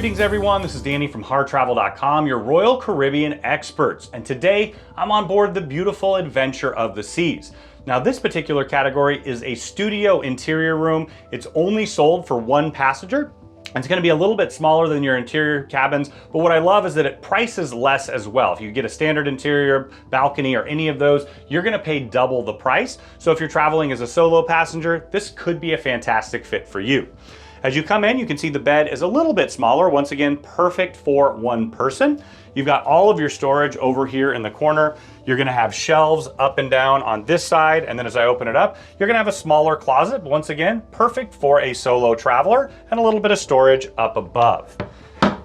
Greetings everyone, this is Danny from HarrTravel.com, your Royal Caribbean experts, and today I'm on board the beautiful Adventure of the Seas. Now this particular category is a studio interior room. It's only sold for one passenger. It's going to be a little bit smaller than your interior cabins, but what I love is that it prices less as well. If you get a standard interior, balcony, or any of those, you're going to pay double the price. So if you're traveling as a solo passenger, this could be a fantastic fit for you. As you come in, you can see the bed is a little bit smaller. Once again, perfect for one person. You've got all of your storage over here in the corner. You're gonna have shelves up and down on this side, and then as I open it up, you're gonna have a smaller closet. Once again, perfect for a solo traveler, and a little bit of storage up above.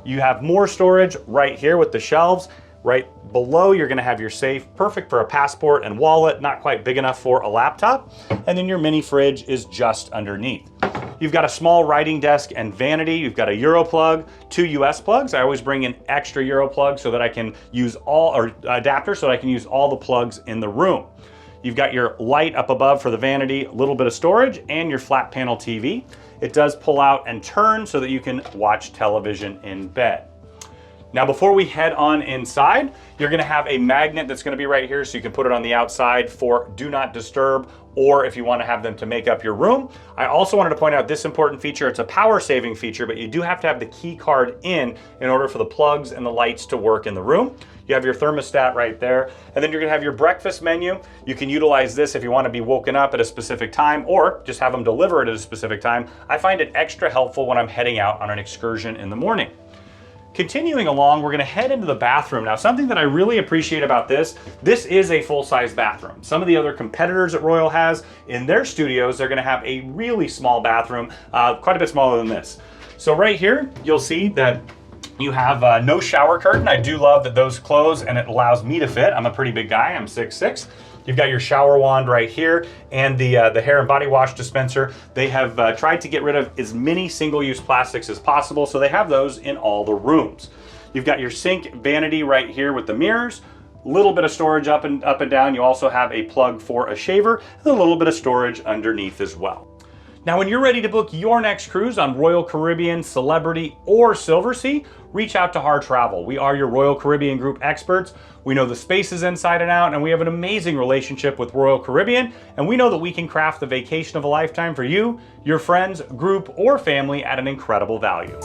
You have more storage right here with the shelves. Right below, you're gonna have your safe, perfect for a passport and wallet, not quite big enough for a laptop. And then your mini fridge is just underneath. You've got a small writing desk and vanity. You've got a Euro plug, 2 US plugs. I always bring an extra Euro plug so that I can use or adapter so that I can use all the plugs in the room. You've got your light up above for the vanity, a little bit of storage, and your flat panel TV. It does pull out and turn so that you can watch television in bed. Now before we head on inside, you're gonna have a magnet that's gonna be right here so you can put it on the outside for do not disturb, or if you wanna have them to make up your room. I also wanted to point out this important feature. It's a power saving feature, but you do have to have the key card in order for the plugs and the lights to work in the room. You have your thermostat right there, and then you're gonna have your breakfast menu. You can utilize this if you wanna be woken up at a specific time, or just have them deliver it at a specific time. I find it extra helpful when I'm heading out on an excursion in the morning. Continuing along, we're gonna head into the bathroom. Now, something that I really appreciate about this is a full-size bathroom. Some of the other competitors that Royal has in their studios, they're gonna have a really small bathroom, quite a bit smaller than this. So right here, you'll see that you have no shower curtain. I do love that those close and it allows me to fit. I'm a pretty big guy, I'm 6'6". You've got your shower wand right here and the hair and body wash dispenser. They have tried to get rid of as many single-use plastics as possible, so they have those in all the rooms. You've got your sink vanity right here with the mirrors, a little bit of storage up and down. You also have a plug for a shaver and a little bit of storage underneath as well. Now, when you're ready to book your next cruise on Royal Caribbean, Celebrity, or Silversea, reach out to Harr Travel. We are your Royal Caribbean group experts. We know the spaces inside and out, and we have an amazing relationship with Royal Caribbean, and we know that we can craft the vacation of a lifetime for you, your friends, group, or family at an incredible value.